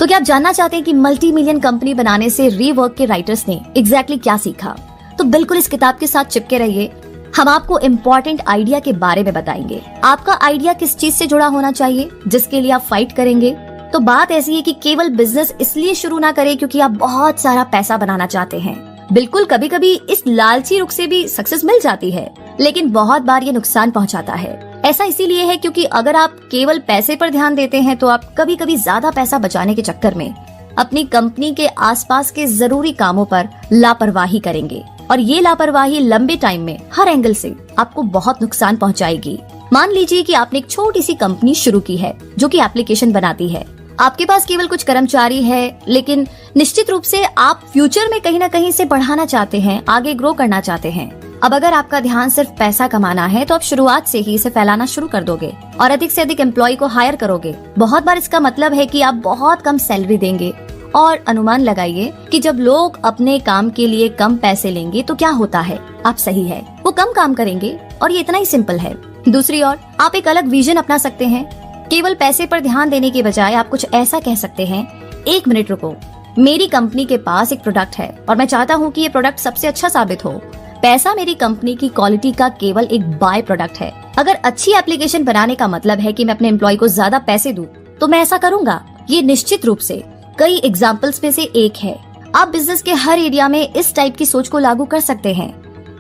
क्या आप जानना चाहते हैं कि मल्टी मिलियन कंपनी बनाने से रीवर्क के राइटर्स ने एग्जैक्टली क्या सीखा? तो बिल्कुल इस किताब के साथ चिपके रहिए। हम आपको इम्पोर्टेंट आइडिया के बारे में बताएंगे। आपका आइडिया किस चीज से जुड़ा होना चाहिए जिसके लिए आप फाइट करेंगे? तो बात ऐसी है कि केवल बिजनेस इसलिए शुरू ना करें क्योंकि आप बहुत सारा पैसा बनाना चाहते हैं। बिल्कुल, कभी कभी इस लालची रुख से भी सक्सेस मिल जाती है, लेकिन बहुत बार ये नुकसान पहुंचाता है। ऐसा इसीलिए है क्योंकि अगर आप केवल पैसे पर ध्यान देते हैं तो आप कभी कभी ज्यादा पैसा बचाने के चक्कर में अपनी कंपनी के आसपास के जरूरी कामों पर लापरवाही करेंगे, और ये लापरवाही लंबे टाइम में हर एंगल से आपको बहुत नुकसान पहुंचाएगी। मान लीजिए कि आपने एक छोटी सी कंपनी शुरू की है जो कि एप्लीकेशन बनाती है। आपके पास केवल कुछ कर्मचारी है, लेकिन निश्चित रूप से आप फ्यूचर में कहीं ना कहीं से बढ़ाना चाहते हैं, आगे ग्रो करना चाहते हैं। अब अगर आपका ध्यान सिर्फ पैसा कमाना है तो आप शुरुआत से ही इसे फैलाना शुरू कर दोगे और अधिक से अधिक एम्प्लॉय को हायर करोगे। बहुत बार इसका मतलब है कि आप बहुत कम सैलरी देंगे, और अनुमान लगाइए कि जब लोग अपने काम के लिए कम पैसे लेंगे तो क्या होता है? आप सही है, वो कम काम करेंगे, और ये इतना ही सिंपल है। दूसरी ओर आप एक अलग विजन अपना सकते हैं। केवल पैसे पर ध्यान देने के बजाय आप कुछ ऐसा कह सकते हैं, 1 मिनट रुको, मेरी कंपनी के पास एक प्रोडक्ट है और मैं चाहता हूँ कि ये प्रोडक्ट सबसे अच्छा साबित हो। पैसा मेरी कंपनी की क्वालिटी का केवल एक बाय प्रोडक्ट है। अगर अच्छी एप्लीकेशन बनाने का मतलब है कि मैं अपने एम्प्लॉय को ज्यादा पैसे दूं, तो मैं ऐसा करूंगा। ये निश्चित रूप से कई एग्जाम्पल्स में से एक है। आप बिजनेस के हर एरिया में इस टाइप की सोच को लागू कर सकते हैं।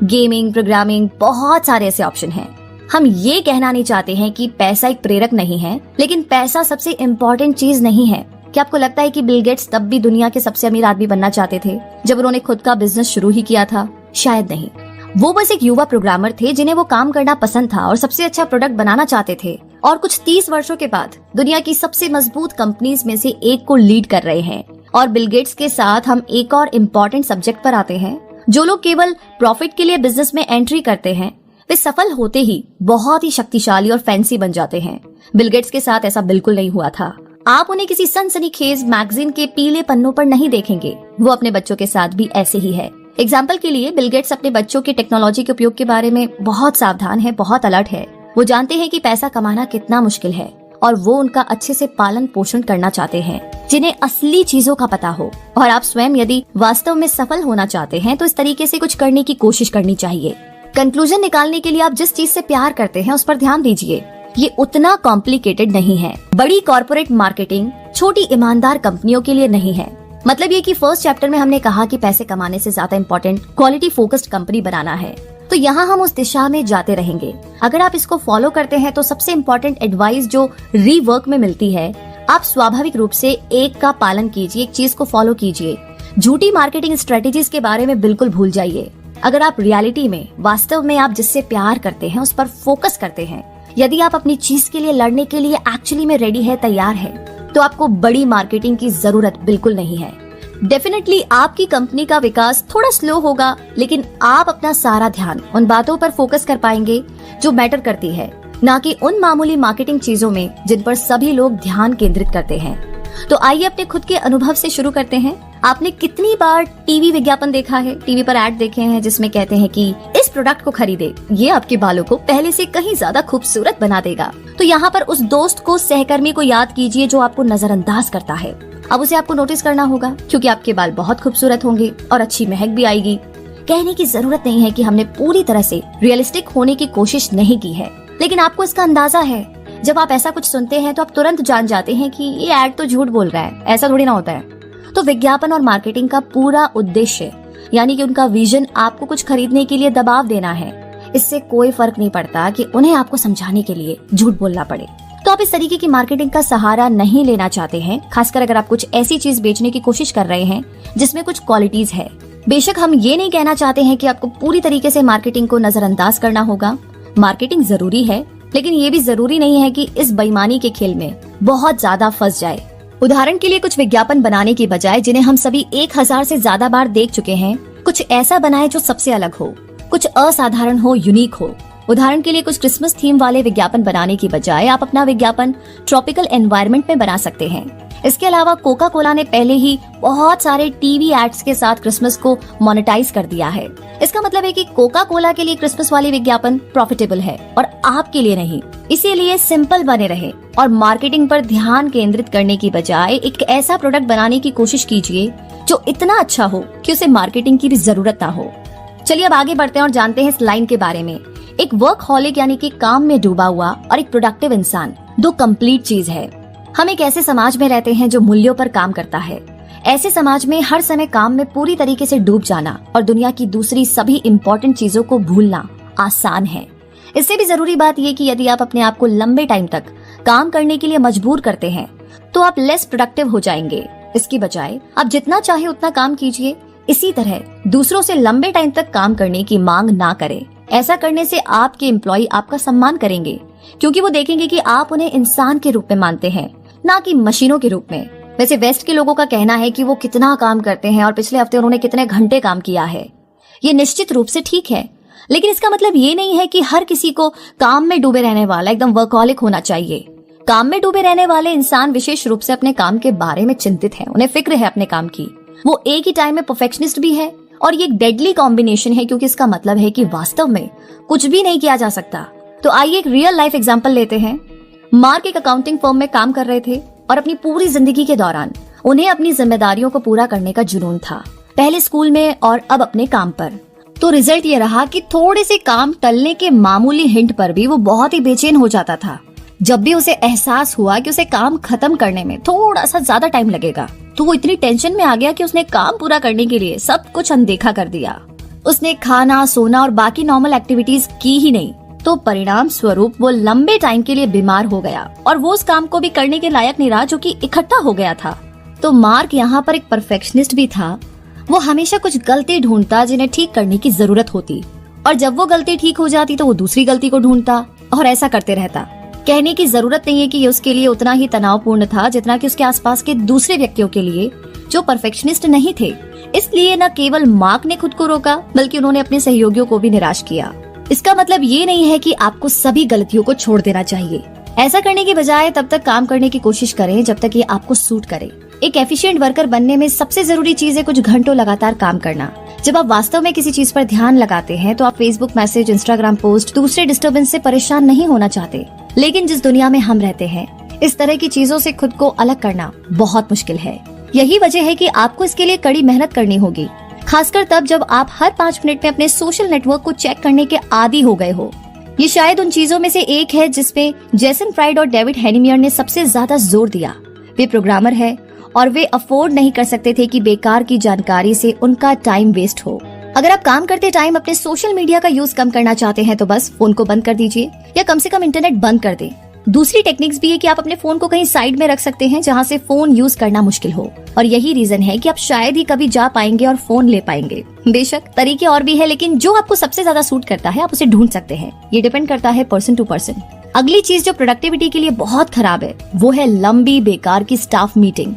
गेमिंग, प्रोग्रामिंग, बहुत सारे ऐसे ऑप्शन हैं। हम ये कहना नहीं चाहते हैं कि पैसा एक प्रेरक नहीं है, लेकिन पैसा सबसे इम्पोर्टेंट चीज नहीं है। क्या आपको लगता है कि बिल गेट्स तब भी दुनिया के सबसे अमीर आदमी बनना चाहते थे जब उन्होंने खुद का बिजनेस शुरू ही किया था? शायद नहीं। वो बस एक युवा प्रोग्रामर थे जिन्हें वो काम करना पसंद था और सबसे अच्छा प्रोडक्ट बनाना चाहते थे, और कुछ 30 वर्षों के बाद दुनिया की सबसे मजबूत कंपनीज में से एक को लीड कर रहे हैं। और बिल गेट्स के साथ हम एक और इम्पोर्टेंट सब्जेक्ट पर आते हैं। जो लोग केवल प्रॉफिट के लिए बिजनेस में एंट्री करते हैं वे सफल होते ही बहुत ही शक्तिशाली और फैंसी बन जाते हैं। बिल गेट्स के साथ ऐसा बिल्कुल नहीं हुआ था। आप उन्हें किसी सनसनीखेज मैगजीन के पीले पन्नों पर नहीं देखेंगे। वो अपने बच्चों के साथ भी ऐसे ही है। एग्जाम्पल के लिए बिल गेट्स अपने बच्चों के टेक्नोलॉजी के उपयोग के बारे में बहुत सावधान है, बहुत अलर्ट है। वो जानते हैं कि पैसा कमाना कितना मुश्किल है, और वो उनका अच्छे से पालन पोषण करना चाहते हैं, जिन्हें असली चीजों का पता हो। और आप स्वयं यदि वास्तव में सफल होना चाहते हैं तो इस तरीके से कुछ करने की कोशिश करनी चाहिए। कंक्लूजन निकालने के लिए आप जिस चीज से प्यार करते हैं उस पर ध्यान दीजिए। ये उतना कॉम्प्लिकेटेड नहीं है। बड़ी कॉर्पोरेट मार्केटिंग छोटी ईमानदार कंपनियों के लिए नहीं है। मतलब ये कि फर्स्ट चैप्टर में हमने कहा कि पैसे कमाने से ज्यादा इम्पोर्टेंट क्वालिटी फोकस्ड कंपनी बनाना है, तो यहाँ हम उस दिशा में जाते रहेंगे। अगर आप इसको फॉलो करते हैं तो सबसे इम्पोर्टेंट एडवाइस जो रीवर्क में मिलती है, आप स्वाभाविक रूप से एक का पालन कीजिए, एक चीज को फॉलो कीजिए। झूठी मार्केटिंग स्ट्रेटेजीज के बारे में बिल्कुल भूल जाइए। अगर आप रियलिटी में वास्तव में आप जिससे प्यार करते हैं उस पर फोकस करते हैं, यदि आप अपनी चीज के लिए लड़ने के लिए एक्चुअली में रेडी है, तैयार है, तो आपको बड़ी मार्केटिंग की जरूरत बिल्कुल नहीं है। डेफिनेटली आपकी कंपनी का विकास थोड़ा स्लो होगा, लेकिन आप अपना सारा ध्यान उन बातों पर फोकस कर पाएंगे जो मैटर करती है, ना कि उन मामूली मार्केटिंग चीजों में जिन पर सभी लोग ध्यान केंद्रित करते हैं। तो आइए अपने खुद के अनुभव से शुरू करते हैं। आपने कितनी बार टीवी विज्ञापन देखा है, टीवी पर ऐड देखे हैं जिसमें कहते हैं कि इस प्रोडक्ट को खरीदे, ये आपके बालों को पहले से कहीं ज्यादा खूबसूरत बना देगा। तो यहाँ पर उस दोस्त को, सहकर्मी को याद कीजिए जो आपको नजरअंदाज करता है। अब उसे आपको नोटिस करना होगा, क्योंकि आपके बाल बहुत खूबसूरत होंगे और अच्छी महक भी आएगी। कहने की जरूरत नहीं है कि हमने पूरी तरह से रियलिस्टिक होने की कोशिश नहीं की है, लेकिन आपको इसका अंदाजा है। जब आप ऐसा कुछ सुनते हैं तो आप तुरंत जान जाते हैं कि ये ऐड तो झूठ बोल रहा है, ऐसा थोड़ी ना होता है। तो विज्ञापन और मार्केटिंग का पूरा उद्देश्य, यानी कि उनका विजन आपको कुछ खरीदने के लिए दबाव देना है। इससे कोई फर्क नहीं पड़ता कि उन्हें आपको समझाने के लिए झूठ बोलना पड़े। तो आप इस तरीके की मार्केटिंग का सहारा नहीं लेना चाहते हैं, खासकर अगर आप कुछ ऐसी चीज बेचने की कोशिश कर रहे हैं जिसमें कुछ क्वालिटीज है। बेशक हम ये नहीं कहना चाहते हैं कि आपको पूरी तरीके से मार्केटिंग को नजरअंदाज करना होगा। मार्केटिंग जरूरी है, लेकिन ये भी जरूरी नहीं है कि इस बेईमानी के खेल में बहुत ज्यादा फंस जाए। उदाहरण के लिए कुछ विज्ञापन बनाने की बजाय, जिन्हें हम सभी 1000 से ज्यादा बार देख चुके हैं, कुछ ऐसा बनाए जो सबसे अलग हो, कुछ असाधारण हो, यूनिक हो। उदाहरण के लिए कुछ क्रिसमस थीम वाले विज्ञापन बनाने की बजाय आप अपना विज्ञापन ट्रॉपिकल एनवायरनमेंट में बना सकते हैं। इसके अलावा कोका कोला ने पहले ही बहुत सारे टीवी एड्स के साथ क्रिसमस को मोनेटाइज कर दिया है। इसका मतलब है कि कोका कोला के लिए क्रिसमस वाली विज्ञापन प्रॉफिटेबल है और आपके लिए नहीं। इसीलिए सिंपल बने रहे और मार्केटिंग पर ध्यान केंद्रित करने की बजाय एक ऐसा प्रोडक्ट बनाने की कोशिश कीजिए जो इतना अच्छा हो कि उसे मार्केटिंग की भी जरूरत ना हो। चलिए अब आगे बढ़ते हैं और जानते हैं इस लाइन के बारे में। एक वर्कहॉलिक यानी कि काम में डूबा हुआ और एक प्रोडक्टिव इंसान, दो कंप्लीट चीज है। हम एक ऐसे समाज में रहते हैं जो मूल्यों पर काम करता है। ऐसे समाज में हर समय काम में पूरी तरीके से डूब जाना और दुनिया की दूसरी सभी इम्पोर्टेंट चीजों को भूलना आसान है। इससे भी जरूरी बात यह कि यदि आप अपने आप को लंबे टाइम तक काम करने के लिए मजबूर करते हैं तो आप लेस प्रोडक्टिव हो जाएंगे। इसकी बजाय आप जितना चाहे उतना काम कीजिए। इसी तरह दूसरों से लंबे टाइम तक काम करने की मांग ना करें। ऐसा करने से आपके एम्प्लॉय आपका सम्मान करेंगे, क्योंकि वो देखेंगे कि आप उन्हें इंसान के रूप में मानते हैं, ना कि मशीनों के रूप में। वैसे वेस्ट के लोगों का कहना है कि वो कितना काम करते हैं और पिछले हफ्ते उन्होंने कितने घंटे काम किया है। ये निश्चित रूप से ठीक है, लेकिन इसका मतलब ये नहीं है कि हर किसी को काम में डूबे रहने वाला एकदम वर्कहॉलिक होना चाहिए। काम में डूबे रहने वाले इंसान विशेष रूप से अपने काम के बारे में चिंतित हैं, उन्हें फिक्र है अपने काम की। वो एक ही टाइम में परफेक्शनिस्ट भी है और ये एक डेडली कॉम्बिनेशन है, क्योंकि इसका मतलब है कि वास्तव में कुछ भी नहीं किया जा सकता। तो आइए एक रियल लाइफ एग्जांपल लेते हैं। मार्क एक अकाउंटिंग फर्म में काम कर रहे थे और अपनी पूरी जिंदगी के दौरान उन्हें अपनी जिम्मेदारियों को पूरा करने का जुनून था, पहले स्कूल में और अब अपने काम पर। तो रिजल्ट ये रहा कि थोड़े से काम टलने के मामूली हिंट पर भी वो बहुत ही बेचैन हो जाता था। जब भी उसे एहसास हुआ कि उसे काम खत्म करने में थोड़ा सा ज्यादा टाइम लगेगा, तो वो इतनी टेंशन में आ गया कि उसने काम पूरा करने के लिए सब कुछ अनदेखा कर दिया। उसने खाना, सोना और बाकी नॉर्मल एक्टिविटीज की ही नहीं। तो परिणाम स्वरूप वो लंबे टाइम के लिए बीमार हो गया और वो उस काम को भी करने के लायक नहीं रहा जो कि इकट्ठा हो गया था। तो मार्क यहाँ पर एक परफेक्शनिस्ट भी था। वो हमेशा कुछ गलती ढूंढता जिन्हें ठीक करने की जरूरत होती, और जब वो गलती ठीक हो जाती तो वो दूसरी गलती को ढूंढता और ऐसा करते रहता। कहने की जरूरत नहीं है कि ये उसके लिए उतना ही तनावपूर्ण था जितना कि उसके आसपास के दूसरे व्यक्तियों के लिए जो परफेक्शनिस्ट नहीं थे। इसलिए न केवल मार्क ने खुद को रोका, बल्कि उन्होंने अपने सहयोगियों को भी निराश किया। इसका मतलब ये नहीं है कि आपको सभी गलतियों को छोड़ देना चाहिए। ऐसा करने की बजाय तब तक काम करने की कोशिश करें जब तक ये आपको सूट करे। एक एफिशिएंट वर्कर बनने में सबसे जरूरी चीज है कुछ घंटों लगातार काम करना। जब आप वास्तव में किसी चीज पर ध्यान लगाते हैं तो आप फेसबुक मैसेज, इंस्टाग्राम पोस्ट, दूसरे डिस्टर्बेंस से परेशान नहीं होना चाहते। लेकिन जिस दुनिया में हम रहते हैं, इस तरह की चीजों से खुद को अलग करना बहुत मुश्किल है। यही वजह है कि आपको इसके लिए कड़ी मेहनत करनी होगी, खासकर तब जब आप हर 5 मिनट में अपने सोशल नेटवर्क को चेक करने के आदी हो गए हो। ये शायद उन चीजों में से एक है जिसपे जेसन फ्राइड और डेविड हेनिमियर ने सबसे ज्यादा जोर दिया। वे प्रोग्रामर है और वे अफोर्ड नहीं कर सकते थे कि बेकार की जानकारी से उनका टाइम वेस्ट हो। अगर आप काम करते टाइम अपने सोशल मीडिया का यूज कम करना चाहते हैं तो बस फोन को बंद कर दीजिए या कम से कम इंटरनेट बंद कर दें। दूसरी टेक्निक्स भी है कि आप अपने फोन को कहीं साइड में रख सकते हैं जहां से फोन यूज करना मुश्किल हो, और यही रीजन है कि आप शायद ही कभी जा पाएंगे और फोन ले पाएंगे। बेशक तरीके और भी है, लेकिन जो आपको सबसे ज्यादा सूट करता है आप उसे ढूंढ सकते हैं। ये डिपेंड करता है पर्सन टू पर्सन। अगली चीज जो प्रोडक्टिविटी के लिए बहुत खराब है वो है लंबी बेकार की स्टाफ मीटिंग।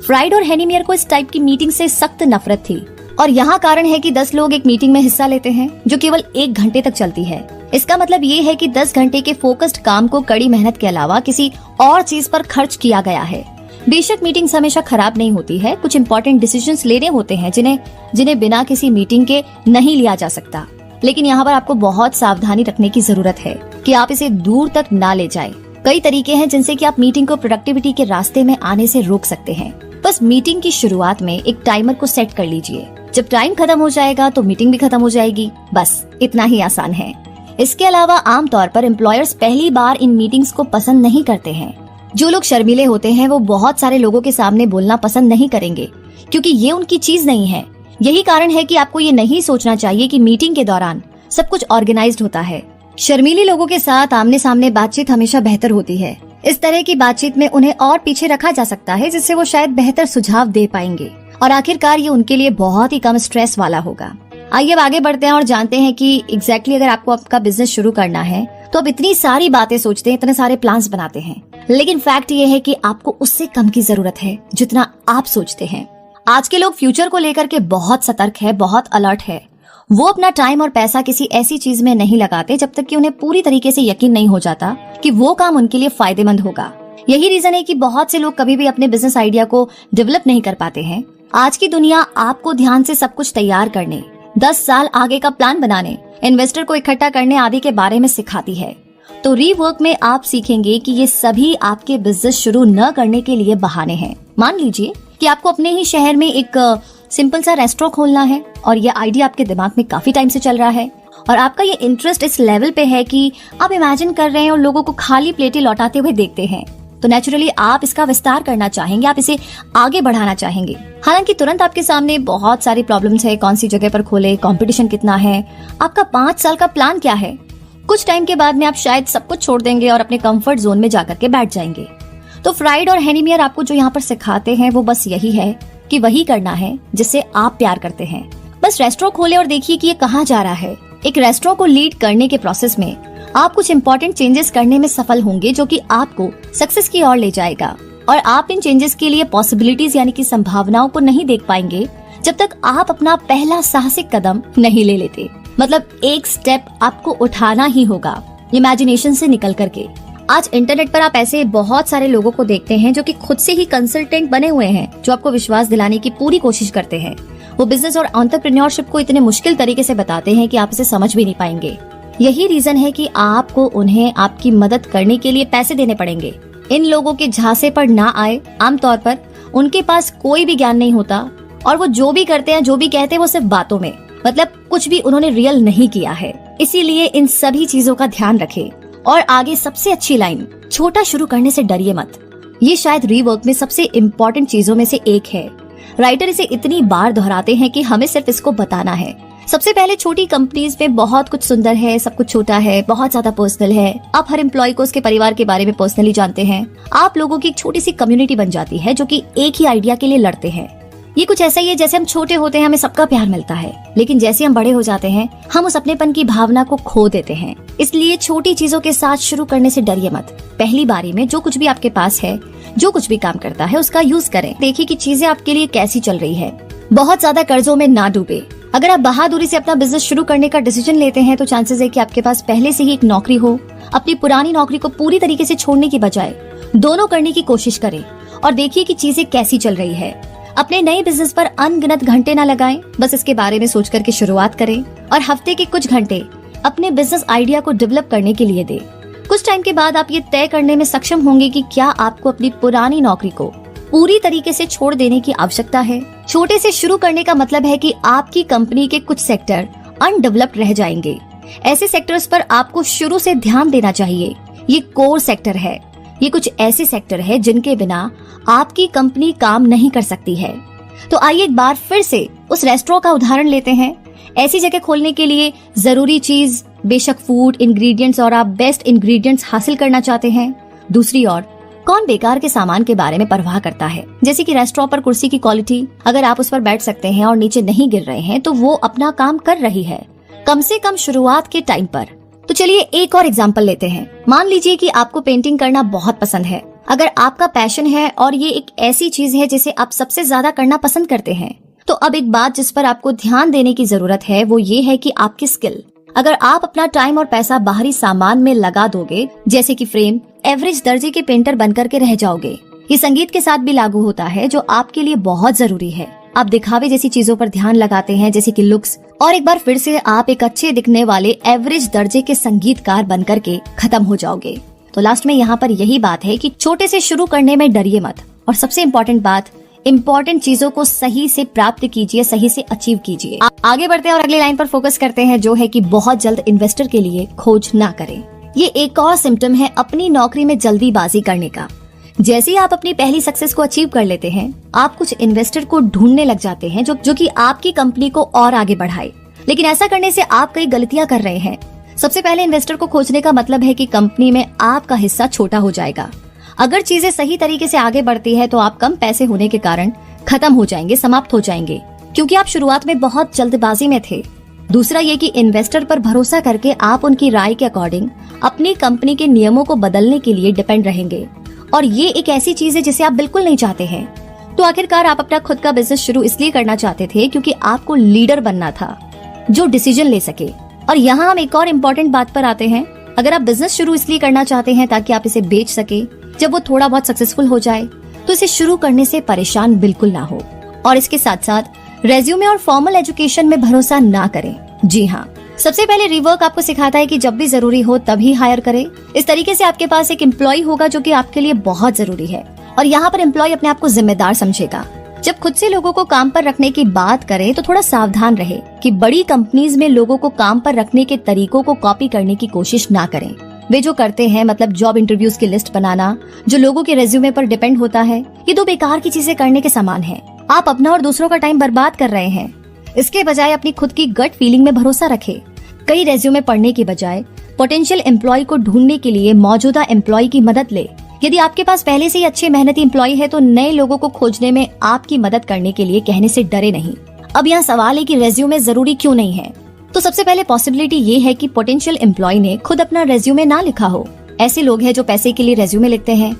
फ्राइड और हेनिमियर को इस टाइप की मीटिंग से सख्त नफरत थी, और यहाँ कारण है कि 10 लोग एक मीटिंग में हिस्सा लेते हैं जो केवल 1 घंटे तक चलती है। इसका मतलब ये है कि 10 घंटे के फोकस्ड काम को कड़ी मेहनत के अलावा किसी और चीज पर खर्च किया गया है। बेशक मीटिंग्स हमेशा खराब नहीं होती है, कुछ इंपॉर्टेंट डिसीजंस लेने होते हैं जिन्हें बिना किसी मीटिंग के नहीं लिया जा सकता। लेकिन यहाँ पर आपको बहुत सावधानी रखने की जरूरत है कि आप इसे दूर तक ना ले जाए। कई तरीके हैं जिनसे कि आप मीटिंग को प्रोडक्टिविटी के रास्ते में आने से रोक सकते हैं। बस मीटिंग की शुरुआत में एक टाइमर को सेट कर लीजिए। जब टाइम खत्म हो जाएगा तो मीटिंग भी खत्म हो जाएगी। बस इतना ही आसान है। इसके अलावा आमतौर पर एम्प्लॉयर्स पहली बार इन मीटिंग्स को पसंद नहीं करते हैं। जो लोग शर्मीले होते हैं वो बहुत सारे लोगों के सामने बोलना पसंद नहीं करेंगे, क्योंकि ये उनकी चीज नहीं है। यही कारण है कि आपको ये नहीं सोचना चाहिए कि मीटिंग के दौरान सब कुछ ऑर्गेनाइज्ड होता है। शर्मीले लोगों के साथ आमने सामने बातचीत हमेशा बेहतर होती है। इस तरह की बातचीत में उन्हें और पीछे रखा जा सकता है, जिससे वो शायद बेहतर सुझाव दे पाएंगे और आखिरकार ये उनके लिए बहुत ही कम स्ट्रेस वाला होगा। आइए अब आगे बढ़ते हैं और जानते हैं कि एग्जैक्टली अगर आपको आपका बिजनेस शुरू करना है तो आप इतनी सारी बातें सोचते हैं, इतने सारे प्लान्स बनाते हैं, लेकिन फैक्ट ये है कि आपको उससे कम की जरूरत है जितना आप सोचते हैं। आज के लोग फ्यूचर को लेकर के बहुत सतर्क है, बहुत अलर्ट है। वो अपना टाइम और पैसा किसी ऐसी चीज में नहीं लगाते जब तक कि उन्हें पूरी तरीके से यकीन नहीं हो जाता कि वो काम उनके लिए फायदेमंद होगा। यही रीजन है कि बहुत से लोग कभी भी अपने बिजनेस आइडिया को डेवलप नहीं कर पाते हैं। आज की दुनिया आपको ध्यान से सब कुछ तैयार करने, 10 साल आगे का प्लान बनाने, इन्वेस्टर को इकट्ठा करने आदि के बारे में सिखाती है। तो रीवर्क में आप सीखेंगे कि ये सभी आपके बिजनेस शुरू न करने के लिए बहाने हैं। मान लीजिए कि आपको अपने ही शहर में एक सिंपल सा रेस्टोरेंट खोलना है और ये आइडिया आपके दिमाग में काफी टाइम से चल रहा है और आपका ये इंटरेस्ट इस लेवल पे है कि आप इमेजिन कर रहे हैं और लोगों को खाली प्लेटें लौटाते हुए देखते हैं। तो नेचुरली आप इसका विस्तार करना चाहेंगे, आप इसे आगे बढ़ाना चाहेंगे। हालांकि तुरंत आपके सामने बहुत सारी प्रॉब्लम्स है, कौन सी जगह पर खोले, कंपटीशन कितना है, आपका 5 साल का प्लान क्या है। कुछ टाइम के बाद में आप शायद सब कुछ छोड़ देंगे और अपने कंफर्ट जोन में जाकर के बैठ जाएंगे। तो फ्राइड और हेनीमियर आपको जो यहाँ पर सिखाते हैं वो बस यही है कि वही करना है जिससे आप प्यार करते हैं। बस रेस्टोरेंट खोले और देखिए कि ये कहाँ जा रहा है। एक रेस्टोरेंट को लीड करने के प्रोसेस में आप कुछ इंपॉर्टेंट चेंजेस करने में सफल होंगे जो कि आपको सक्सेस की ओर ले जाएगा। और आप इन चेंजेस के लिए पॉसिबिलिटीज यानी कि संभावनाओं को नहीं देख पाएंगे जब तक आप अपना पहला साहसिक कदम नहीं ले लेते। मतलब एक स्टेप आपको उठाना ही होगा इमेजिनेशन से निकल करके। आज इंटरनेट पर आप ऐसे बहुत सारे लोगों को देखते हैं जो कि खुद से ही कंसल्टेंट बने हुए हैं, जो आपको विश्वास दिलाने की पूरी कोशिश करते हैं। वो बिजनेस और एंटरप्रेन्योरशिप को इतने मुश्किल तरीके से बताते हैं कि आप इसे समझ भी नहीं पाएंगे। यही रीजन है कि आपको उन्हें आपकी मदद करने के लिए पैसे देने पड़ेंगे। इन लोगों के झांसे पर ना आए। आमतौर पर उनके पास कोई भी ज्ञान नहीं होता और वो जो भी करते हैं, जो भी कहते हैं वो सिर्फ बातों में, मतलब कुछ भी उन्होंने रियल नहीं किया है। इसीलिए इन सभी चीजों का ध्यान रखें। और आगे सबसे अच्छी लाइन, छोटा शुरू करने से डरिए मत। ये शायद रीवर्क में सबसे इम्पोर्टेंट चीजों में से एक है। राइटर इसे इतनी बार दोहराते हैं कि हमें सिर्फ इसको बताना है। सबसे पहले छोटी कंपनीज में बहुत कुछ सुंदर है, सब कुछ छोटा है, बहुत ज्यादा पर्सनल है। आप हर एम्प्लॉय को उसके परिवार के बारे में पर्सनली जानते हैं। आप लोगों की एक छोटी सी कम्युनिटी बन जाती है जो कि एक ही आइडिया के लिए लड़ते हैं। ये कुछ ऐसा ही है जैसे हम छोटे होते हैं, हमें सबका प्यार मिलता है, लेकिन जैसे हम बड़े हो जाते हैं हम उस अपनेपन की भावना को खो देते हैं। इसलिए छोटी चीजों के साथ शुरू करने से डरिए मत। पहली बारी में जो कुछ भी आपके पास है, जो कुछ भी काम करता है, उसका यूज करें। देखिए कि चीजें आपके लिए कैसी चल रही है। बहुत ज्यादा कर्जों में ना डूबे। अगर आप बहादुरी से अपना बिजनेस शुरू करने का डिसीजन लेते हैं तो चांसेस है कि आपके पास पहले से ही एक नौकरी हो। अपनी पुरानी नौकरी को पूरी तरीके से छोड़ने की बजाय दोनों करने की कोशिश करें और देखिए कि चीजें कैसी चल रही है। अपने नए बिजनेस पर अनगिनत घंटे ना लगाएं, बस इसके बारे में सोच करके शुरुआत करें और हफ्ते के कुछ घंटे अपने बिजनेस आइडिया को डेवलप करने के लिए दें। कुछ टाइम के बाद आप ये तय करने में सक्षम होंगे कि क्या आपको अपनी पुरानी नौकरी को पूरी तरीके से छोड़ देने की आवश्यकता है। छोटे से शुरू करने का मतलब है कि आपकी कंपनी के कुछ सेक्टर अनडेवलप्ड रह जाएंगे। ऐसे सेक्टर्स पर आपको शुरू से ध्यान देना चाहिए। ये कोर सेक्टर है। ये कुछ ऐसे सेक्टर है जिनके बिना आपकी कंपनी काम नहीं कर सकती है। तो आइए एक बार फिर से उस रेस्टोरेंट का उदाहरण लेते हैं। ऐसी जगह खोलने के लिए जरूरी चीज बेशक फूड इंग्रेडिएंट्स और आप बेस्ट इंग्रेडिएंट्स हासिल करना चाहते हैं। दूसरी ओर कौन बेकार के सामान के बारे में परवाह करता है। जैसे कि रेस्टोरेंट पर कुर्सी की क्वालिटी, अगर आप उस पर बैठ सकते हैं और नीचे नहीं गिर रहे हैं तो वो अपना काम कर रही है, कम से कम शुरुआत के टाइम पर। तो चलिए एक और एग्जांपल लेते हैं। मान लीजिए कि आपको पेंटिंग करना बहुत पसंद है। अगर आपका पैशन है और ये एक ऐसी चीज है जिसे आप सबसे ज्यादा करना पसंद करते हैं, तो अब एक बात जिस पर आपको ध्यान देने की जरूरत है वो ये है कि आपकी स्किल। अगर आप अपना टाइम और पैसा बाहरी सामान में लगा दोगे, जैसे कि फ्रेम, एवरेज दर्जे के पेंटर बनकर के रह जाओगे। ये संगीत के साथ भी लागू होता है जो आपके लिए बहुत जरूरी है। आप दिखावे जैसी चीजों पर ध्यान लगाते हैं जैसे कि लुक्स, और एक बार फिर से आप एक अच्छे दिखने वाले एवरेज दर्जे के संगीतकार बनकर के खत्म हो जाओगे। तो लास्ट में यहाँ पर यही बात है कि छोटे से शुरू करने में डरिए मत। और सबसे इम्पोर्टेंट बात, इम्पोर्टेंट चीजों को सही से प्राप्त कीजिए, सही से अचीव कीजिए। आगे बढ़ते हैं और अगली लाइन पर फोकस करते हैं जो है कि बहुत जल्द इन्वेस्टर के लिए खोज ना करें। ये एक और सिम्टम है अपनी नौकरी में जल्दीबाजी करने का। जैसे ही आप अपनी पहली सक्सेस को अचीव कर लेते हैं, आप कुछ इन्वेस्टर को ढूंढने लग जाते हैं जो कि आपकी कंपनी को और आगे बढ़ाए। लेकिन ऐसा करने से आप कई गलतियां कर रहे हैं। सबसे पहले इन्वेस्टर को खोजने का मतलब है कि कंपनी में आपका हिस्सा छोटा हो जाएगा। अगर चीजें सही तरीके से आगे बढ़ती है तो आप कम पैसे होने के कारण खत्म हो जाएंगे, समाप्त हो जाएंगे, क्योंकि आप शुरुआत में बहुत जल्दबाजी में थे। दूसरा ये कि इन्वेस्टर पर भरोसा करके आप उनकी राय के अकॉर्डिंग अपनी कंपनी के नियमों को बदलने के लिए डिपेंड रहेंगे, और ये एक ऐसी चीज है जिसे आप बिल्कुल नहीं चाहते हैं। तो आखिरकार आप अपना खुद का बिजनेस शुरू इसलिए करना चाहते थे क्योंकि आपको लीडर बनना था जो डिसीजन ले सके। और यहाँ हम एक और इम्पोर्टेंट बात पर आते हैं। अगर आप बिजनेस शुरू इसलिए करना चाहते हैं ताकि आप इसे बेच सके जब वो थोड़ा बहुत सक्सेसफुल हो जाए, तो इसे शुरू करने से परेशान बिल्कुल ना हो। और इसके साथ साथ रेज्यूमे और फॉर्मल एजुकेशन में भरोसा ना करें। जी हाँ, सबसे पहले रीवर्क आपको सिखाता है कि जब भी जरूरी हो तभी हायर करें। इस तरीके से आपके पास एक एम्प्लॉय होगा जो कि आपके लिए बहुत जरूरी है, और यहाँ पर एम्प्लॉय अपने आप को जिम्मेदार समझेगा। जब खुद से लोगों को काम पर रखने की बात करें तो थोड़ा सावधान रहे कि बड़ी कंपनीज में लोगों को काम पर रखने के तरीकों को कॉपी करने की कोशिश ना करें। वे जो करते हैं, मतलब जॉब इंटरव्यूज की लिस्ट बनाना जो लोगों के रेज्यूमे पर डिपेंड होता है, ये दो बेकार की चीजें करने के समान है। आप अपना और दूसरों का टाइम बर्बाद कर रहे हैं। इसके बजाय अपनी खुद की गट फीलिंग में भरोसा रखें। कई रेज्यूमे पढ़ने की बजाय पोटेंशियल एम्प्लॉय को ढूंढने के लिए मौजूदा एम्प्लॉय की मदद ले। यदि आपके पास पहले से ही अच्छे मेहनती एम्प्लॉय है तो नए लोगों को खोजने में आपकी मदद करने के लिए कहने से डरे नहीं। अब यहाँ सवाल है कि रेज्यूमे जरूरी क्यों नहीं है। तो सबसे पहले पॉसिबिलिटी ये है कि पोटेंशियल एम्प्लॉय ने खुद अपना रेज्यूमे ना लिखा हो। ऐसे लोग हैं जो पैसे के लिए रेज्यूमे लिखते हैं।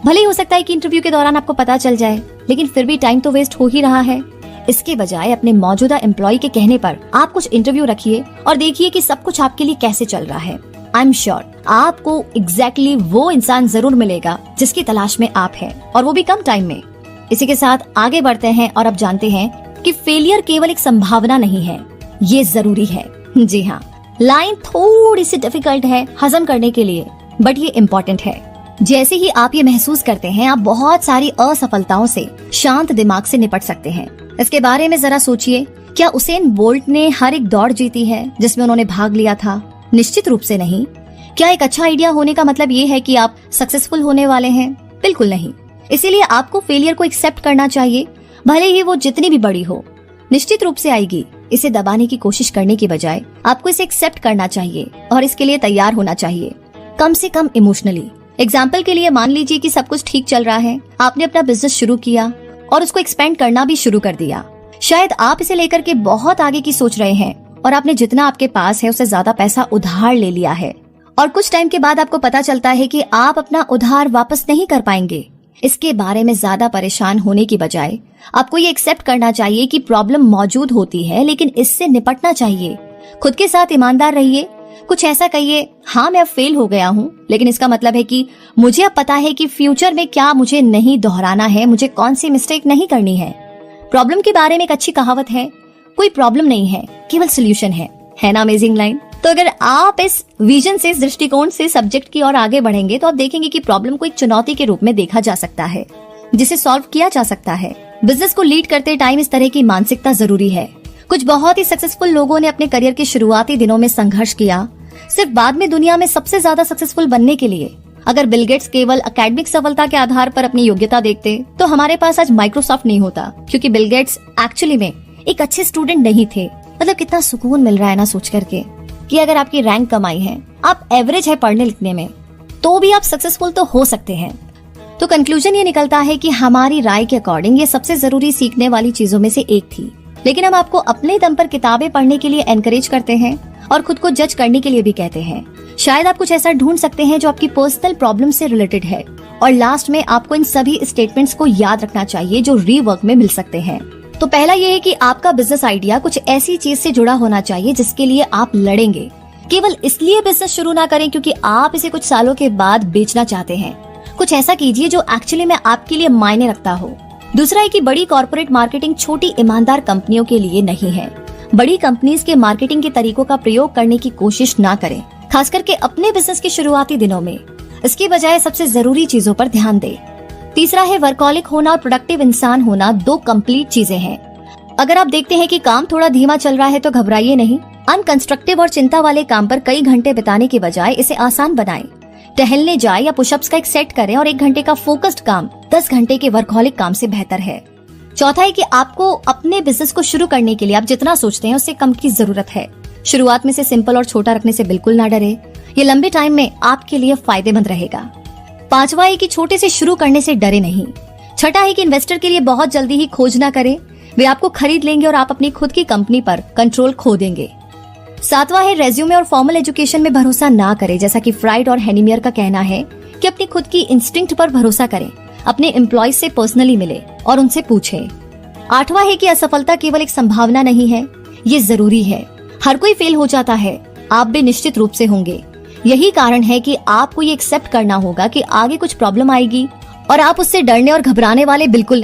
भले ही हो सकता है कि इंटरव्यू के दौरान आपको पता चल जाए, लेकिन फिर भी टाइम तो वेस्ट हो ही रहा है। इसके बजाय अपने मौजूदा एम्प्लॉय के कहने पर आप कुछ इंटरव्यू रखिए और देखिए कि सब कुछ आपके लिए कैसे चल रहा है। आई एम श्योर आपको एग्जैक्टली वो इंसान जरूर मिलेगा जिसकी तलाश में आप हैं, और वो भी कम टाइम में। इसी के साथ आगे बढ़ते हैं और अब जानते हैं कि फेलियर केवल एक संभावना नहीं है, ये जरूरी है। जी हाँ, लाइन थोड़ी सी डिफिकल्ट है हजम करने के लिए, बट ये इम्पोर्टेंट है। जैसे ही आप ये महसूस करते हैं, आप बहुत सारी असफलताओं से शांत दिमाग से निपट सकते हैं। इसके बारे में जरा सोचिए, क्या उसेन बोल्ट ने हर एक दौड़ जीती है जिसमें उन्होंने भाग लिया था? निश्चित रूप से नहीं। क्या एक अच्छा आइडिया होने का मतलब ये है कि आप सक्सेसफुल होने वाले हैं? बिल्कुल नहीं। इसीलिए आपको फेलियर को एक्सेप्ट करना चाहिए, भले ही वो जितनी भी बड़ी हो। निश्चित रूप से आएगी। इसे दबाने की कोशिश करने की बजाय आपको इसे एक्सेप्ट करना चाहिए और इसके लिए तैयार होना चाहिए, कम से कम इमोशनली। एग्जाम्पल के लिए मान लीजिए कि सब कुछ ठीक चल रहा है, आपने अपना बिजनेस शुरू किया और उसको एक्सपेंड करना भी शुरू कर दिया। शायद आप इसे लेकर के बहुत आगे की सोच रहे हैं और आपने जितना आपके पास है उससे ज्यादा पैसा उधार ले लिया है, और कुछ टाइम के बाद आपको पता चलता है कि आप अपना उधार वापस नहीं कर पाएंगे। इसके बारे में ज्यादा परेशान होने की बजाय आपको ये एक्सेप्ट करना चाहिए कि प्रॉब्लम मौजूद होती है, लेकिन इससे निपटना चाहिए। खुद के साथ ईमानदार रहिए। कुछ ऐसा कहिए, हाँ मैं अब फेल हो गया हूँ, लेकिन इसका मतलब है कि मुझे अब पता है कि फ्यूचर में क्या मुझे नहीं दोहराना है, मुझे कौन सी मिस्टेक नहीं करनी है। प्रॉब्लम के बारे में एक अच्छी कहावत है, कोई प्रॉब्लम नहीं है, केवल सोल्यूशन है ना अमेजिंग लाइन। तो अगर आप इस विजन से, इस दृष्टिकोण से सब्जेक्ट की ओर आगे बढ़ेंगे तो आप देखेंगे कि प्रॉब्लम को एक चुनौती के रूप में देखा जा सकता है जिसे सॉल्व किया जा सकता है। बिजनेस को लीड करते टाइम इस तरह की मानसिकता जरूरी है। कुछ बहुत ही सक्सेसफुल लोगों ने अपने करियर के शुरुआती दिनों में संघर्ष किया, सिर्फ बाद में दुनिया में सबसे ज्यादा सक्सेसफुल बनने के लिए। अगर बिल गेट्स केवल एकेडमिक सफलता के आधार पर अपनी योग्यता देखते तो हमारे पास आज माइक्रोसॉफ्ट नहीं होता, क्योंकि बिल गेट्स एक्चुअली में एक अच्छे स्टूडेंट नहीं थे। मतलब कितना सुकून मिल रहा है ना सोच करके कि अगर आपकी रैंक कम आई है, आप एवरेज है पढ़ने लिखने में, तो भी आप सक्सेसफुल तो हो सकते हैं। तो कंक्लूजन ये निकलता है कि हमारी राय के अकॉर्डिंग ये सबसे जरूरी सीखने वाली चीजों में से एक थी, लेकिन हम आपको अपने दम पर किताबें पढ़ने के लिए एनकरेज करते हैं और खुद को जज करने के लिए भी कहते हैं। शायद आप कुछ ऐसा ढूंढ सकते हैं जो आपकी पर्सनल प्रॉब्लम से रिलेटेड है, और लास्ट में आपको इन सभी स्टेटमेंट्स को याद रखना चाहिए जो रीवर्क में मिल सकते हैं। तो पहला ये है कि आपका बिजनेस आइडिया कुछ ऐसी चीज से जुड़ा होना चाहिए जिसके लिए आप लड़ेंगे। केवल इसलिए बिजनेस शुरू ना करें क्योंकि आप इसे कुछ सालों के बाद बेचना चाहते हैं। कुछ ऐसा कीजिए जो एक्चुअली में आपके लिए मायने रखता हो। दूसरा है कि बड़ी कॉर्पोरेट मार्केटिंग छोटी ईमानदार कंपनियों के लिए नहीं है। बड़ी कंपनीज के मार्केटिंग के तरीकों का प्रयोग करने की कोशिश ना करें, खास करके अपने बिजनेस के शुरुआती दिनों में। इसकी बजाय सबसे जरूरी चीजों पर ध्यान दें। तीसरा है वर्कहॉलिक होना और प्रोडक्टिव इंसान होना, दो कंप्लीट चीजें हैं। अगर आप देखते हैं कि काम थोड़ा धीमा चल रहा है तो घबराइए नहीं। अनकंस्ट्रक्टिव और चिंता वाले काम पर कई घंटे बिताने के बजाय इसे आसान बनाएं। टहलने जाए या पुशअप्स का एक सेट करें, और 1 घंटे का फोकस्ड काम 10 घंटे के वर्कहॉलिक काम से बेहतर है। चौथा है कि आपको अपने बिजनेस को शुरू करने के लिए आप जितना सोचते हैं उससे कम की जरूरत है। शुरुआत में से सिंपल और छोटा रखने से बिल्कुल ना डरे, ये लंबे टाइम में आपके लिए फायदेमंद रहेगा। पांचवा है कि छोटे से शुरू करने से डरे नहीं। छठा है कि इन्वेस्टर के लिए बहुत जल्दी ही खोज ना करें, वे आपको खरीद लेंगे और आप अपनी खुद की कंपनी पर कंट्रोल खो देंगे। सातवां है रेज्यूमे और फॉर्मल एजुकेशन में भरोसा ना करें। जैसा कि फ्राइड और हेनिमियर का कहना है कि अपनी खुद की इंस्टिंक्ट पर भरोसा करें, अपने एम्प्लॉयज से पर्सनली मिले और उनसे पूछें। आठवां है कि असफलता केवल एक संभावना नहीं है, ये जरूरी है। हर कोई फेल हो जाता है, आप भी निश्चित रूप से होंगे। यही कारण है कि आपको ये एक्सेप्ट करना होगा कि आगे कुछ प्रॉब्लम आएगी और आप उससे डरने और घबराने वाले बिल्कुल नहीं।